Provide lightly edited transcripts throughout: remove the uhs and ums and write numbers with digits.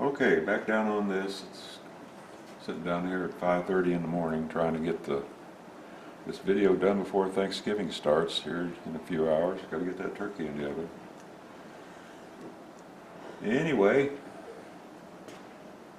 Okay, back down on this. It's sitting down here at 5:30 in the morning trying to get this video done before Thanksgiving starts here in a few hours. Got to get that turkey in the oven. Anyway,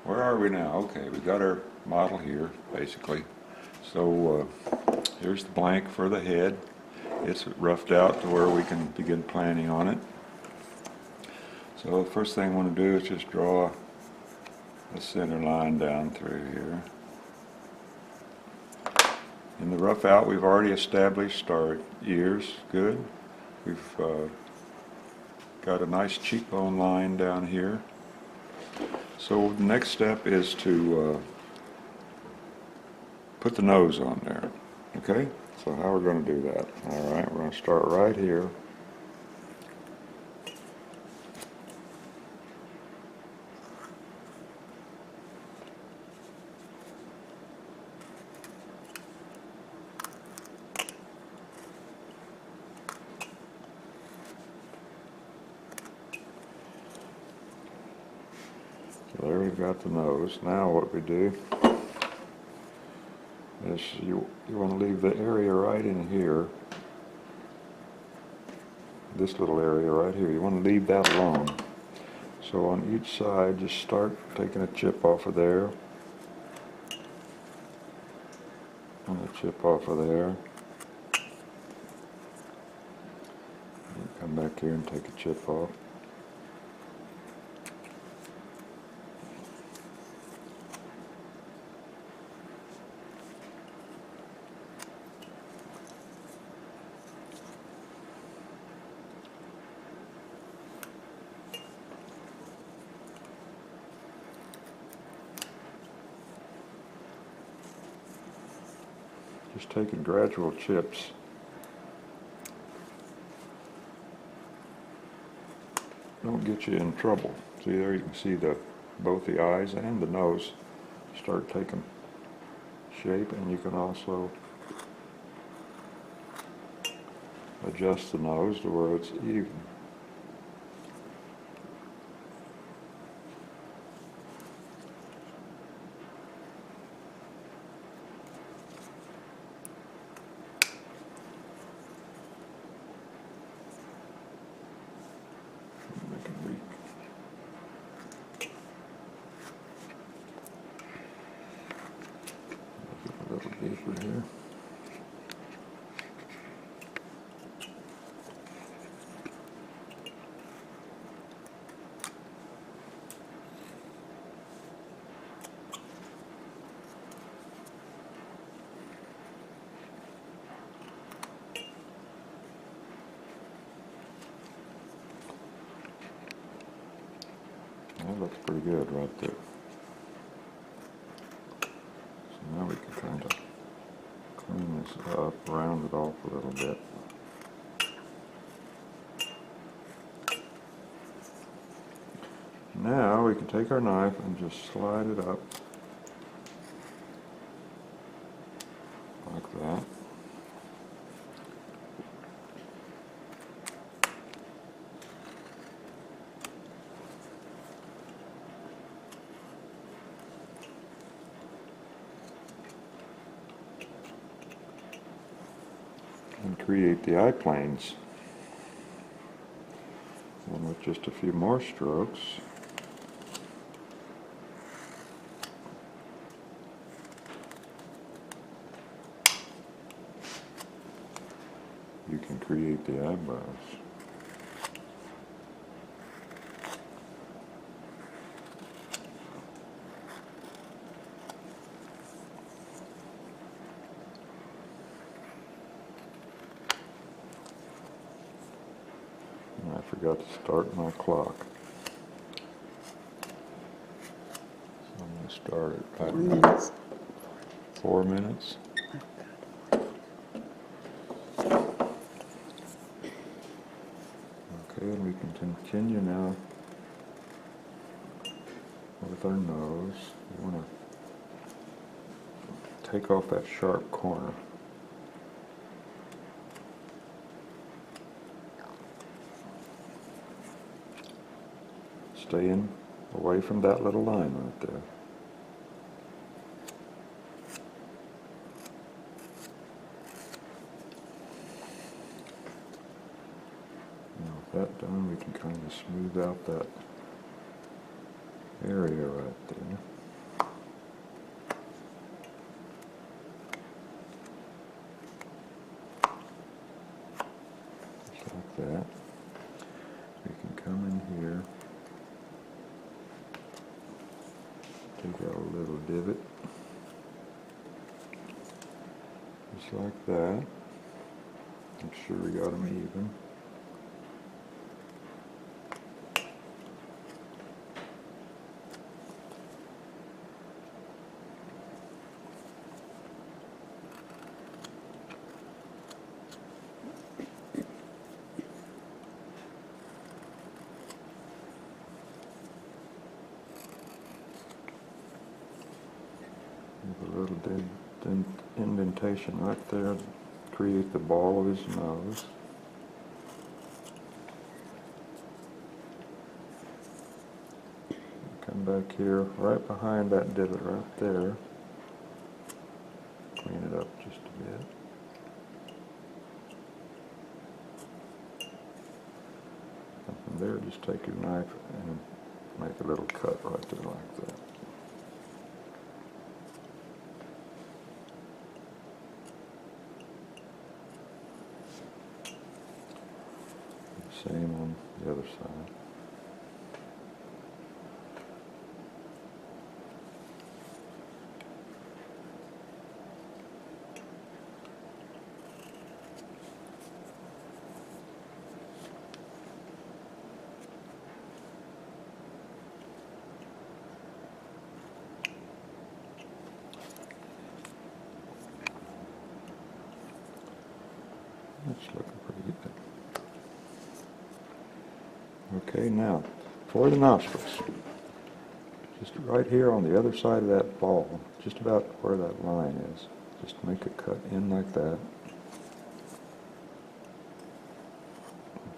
where are we now? Okay, we got our model here, basically. So here's the blank for the head. It's roughed out to where we can begin planning on it. So the first thing I want to do is just draw a center line down through here. In the rough out, we've already established our ears. Good. We've got a nice cheekbone line down here. So the next step is to put the nose on there. Okay? So how we're going to do that? All right, we're going to start right here. So there we've got the nose. Now what we do is you want to leave the area right in here, this little area right here, you want to leave that alone. So on each side, just start taking a chip off of there, and a chip off of there. And come back here and take a chip off. Just taking gradual chips. Don't get you in trouble. See there, you can see both the eyes and the nose start taking shape, and you can also adjust the nose to where it's even. A little deeper here. That looks pretty good right there. So now we can kind of clean this up, round it off a little bit. Now we can take our knife and just slide it up like that. And create the eye planes. And with just a few more strokes, you can create the eyebrows. And I forgot to start my clock. So I'm going to start it right 4 now. minutes. 4 minutes. Okay, and we can continue now with our nose. We want to take off that sharp corner. Stay in away from that little line right there. Now with that done, we can kind of smooth out that area right there. Just like that. We can come in here, take out a little divot, just like that. Make sure we got them even. With a little indentation right there to create the ball of his nose. Come back here, right behind that divot right there. Clean it up just a bit. And from there, just take your knife and make a little cut right there like that. Same on the other side. That's looking pretty good. Okay, now for the nostrils, just right here on the other side of that ball, just about where that line is, just make a cut in like that,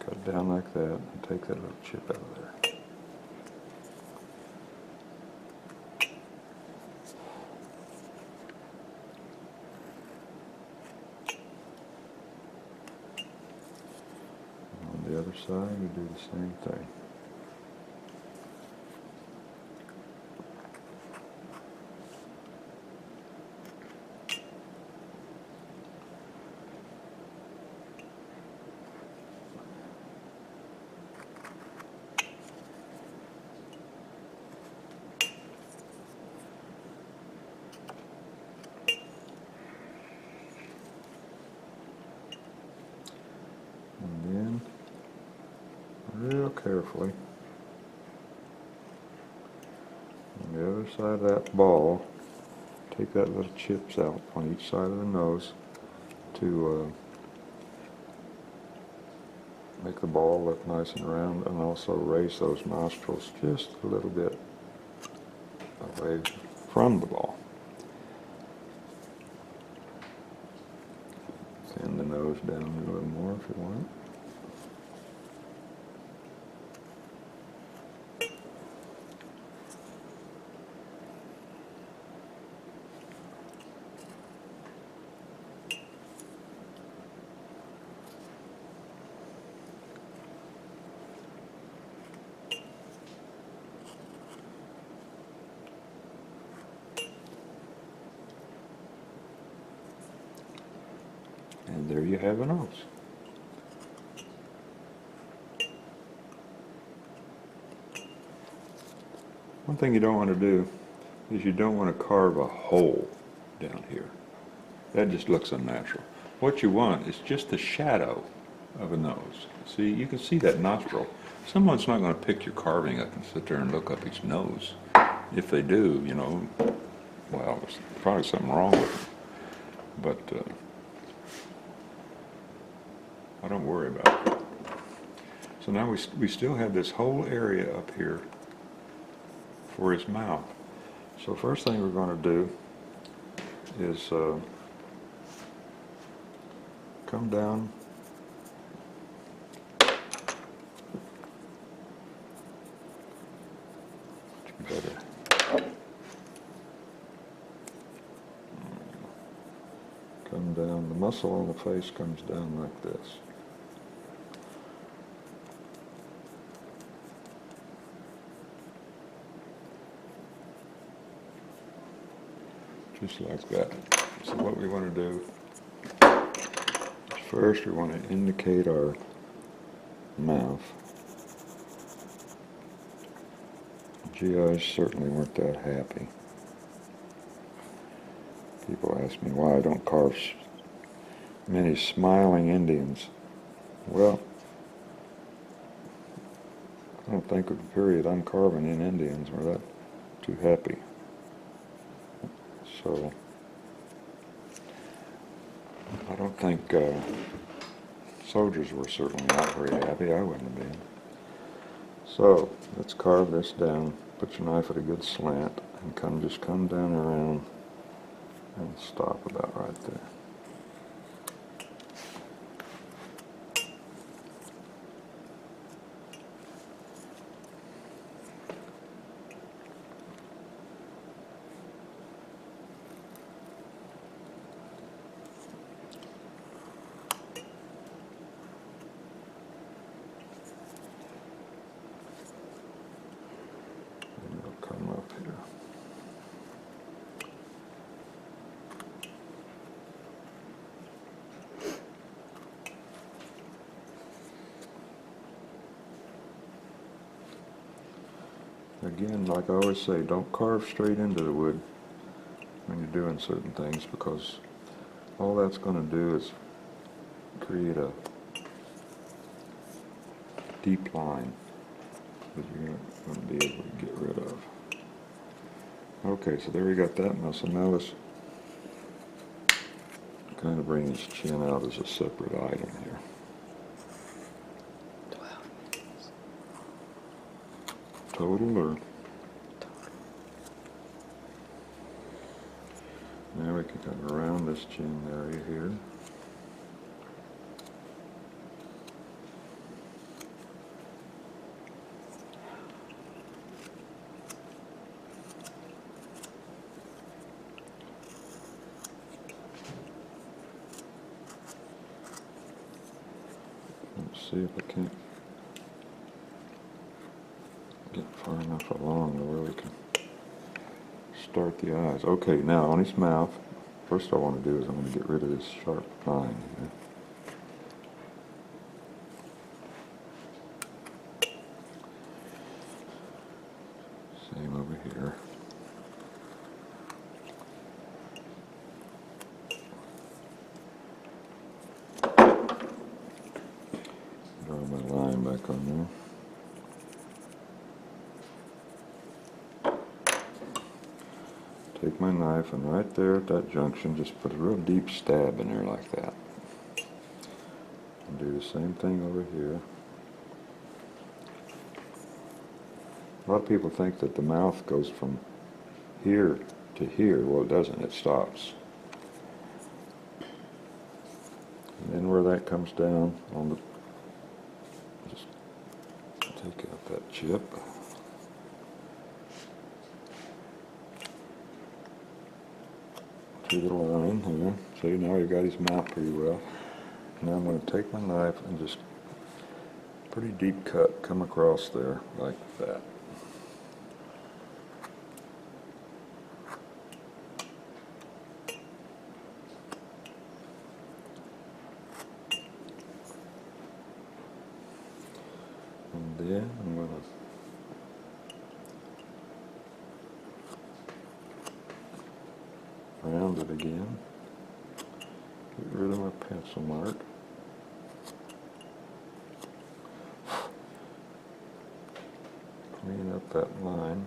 cut down like that, and take that little chip out of there. On the other side, we do the same thing. And then, real carefully, on the other side of that ball, take that little chips out on each side of the nose to make the ball look nice and round, and also raise those nostrils just a little bit away from the ball. Thin the nose down a little more if you want. And there you have a nose. One thing you don't want to do is you don't want to carve a hole down here. That just looks unnatural. What you want is just the shadow of a nose. See, you can see that nostril. Someone's not going to pick your carving up and sit there and look up his nose. If they do, you know, well, there's probably something wrong with it. But I don't worry about it. So now we still have this whole area up here for his mouth. So first thing we're going to do is come down muscle on the face comes down like this. Just like that. So what we want to do is first we want to indicate our mouth. GIs certainly weren't that happy. People ask me why I don't carve many smiling Indians. Well, I don't think of the period I'm carving in Indians were that too happy. So, I don't think soldiers were certainly not very happy. I wouldn't have been. So, let's carve this down. Put your knife at a good slant and just come down around and stop about right there. And it'll come up here. Again, like I always say, don't carve straight into the wood when you're doing certain things, because all that's going to do is create a deep line that you're not going to be able to get rid of. Okay, so there we got that muscle. Now let's kind of bring his chin out as a separate item here. Total or? Now we can kind of round this chin area here. Let's see if I can't get far enough along to where we can start the eyes. Okay, now on his mouth, first I want to do is I'm going to get rid of this sharp line here. Same over here. Draw my line back on there. Take my knife and right there at that junction, just put a real deep stab in there like that. And do the same thing over here. A lot of people think that the mouth goes from here to here. Well, it doesn't. It stops. And then where that comes down on the, just take out that chip. The line here. See, now you got his mouth pretty well. Now I'm going to take my knife and just pretty deep cut, come across there like that. And then I'm going to round it again, get rid of my pencil mark, clean up that line,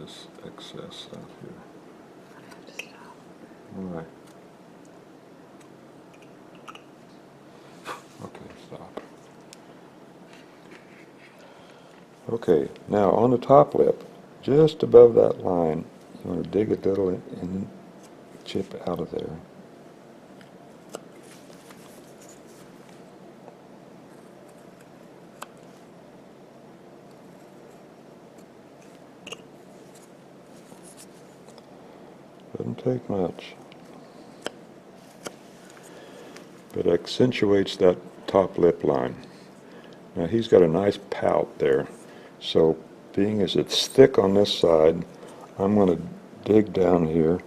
this excess out here. All right. Okay, stop. Okay, now on the top lip, just above that line, you want to dig a little and chip out of there. Doesn't take much, but accentuates that top lip line. Now he's got a nice pout there, so being as it's thick on this side, I'm going to dig down here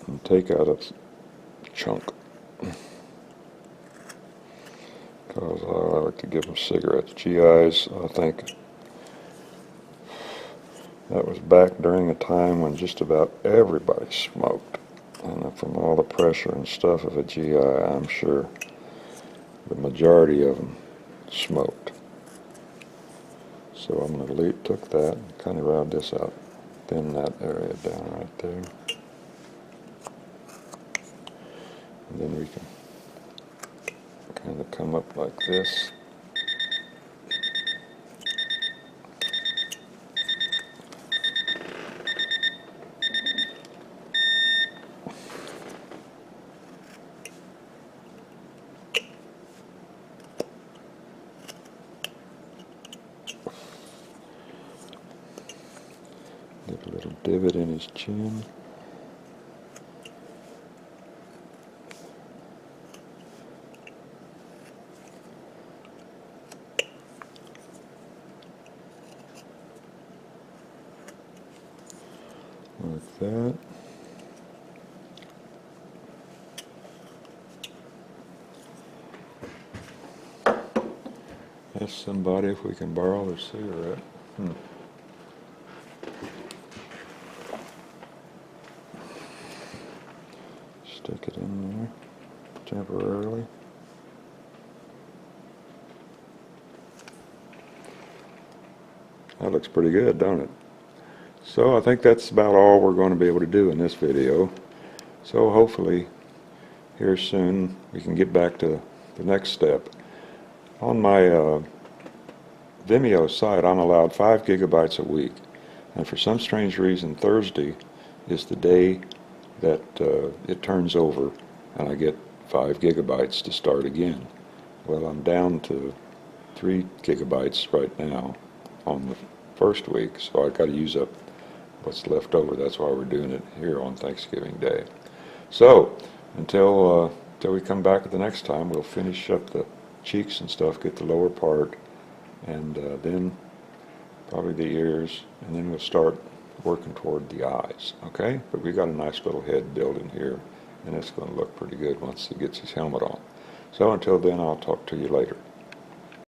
and take out a chunk, because I like to give them cigarettes. GIs, I think that was back during a time when just about everybody smoked, and from all the pressure and stuff of a GI, I'm sure the majority of them smoked. So I'm going to took that and kind of round this out, thin that area down right there. And then we can kind of come up like this. Get a little divot in his chin. Like that. Ask somebody if we can borrow their cigarette. Stick it in there temporarily. That looks pretty good, don't it? So I think that's about all we're going to be able to do in this video. So hopefully here soon we can get back to the next step. On my Vimeo site, I'm allowed 5 gigabytes a week, and for some strange reason Thursday is the day that it turns over and I get 5 gigabytes to start again. Well, I'm down to 3 gigabytes right now on the first week, so I've got to use up what's left over. That's why we're doing it here on Thanksgiving Day. So until we come back at the next time, we'll finish up the cheeks and stuff, get the lower part, and then probably the ears, and then we'll start working toward the eyes. Okay, but we got a nice little head built in here, and it's going to look pretty good once he gets his helmet on. So until then, I'll talk to you later.